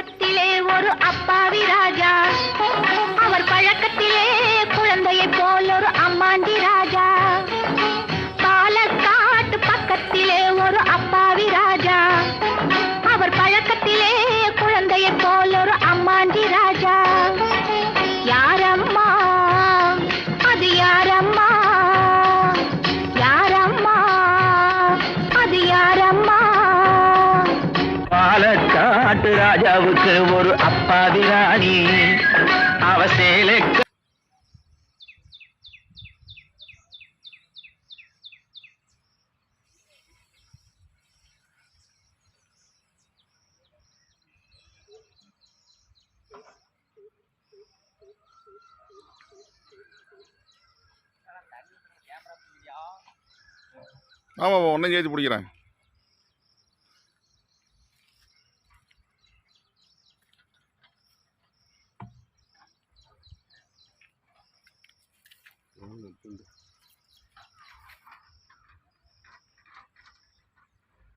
பக்கத்திலே ஒரு அப்பாவி ராஜா, அவர் பழக்கத்திலே குழந்தையை போல் ஒரு அம்மாண்டி ராஜா. பாலக்காட்டு பக்கத்திலே ஒரு அப்பாவி ராஜா, அவர் பழக்கத்திலே குழந்தையை போல் ஒரு அம்மாண்டி ராஜா. யாரம்மா அது யாரம்மா, யாரம்மா அது யாரம்மா? பாலக்காட்டு ராஜாவுக்கு ஒரு அப்பாவி ராணி, அவ சேலைக்கு ஆமாம் ஒன்றும் சேர்த்து பிடிக்கிறேன்.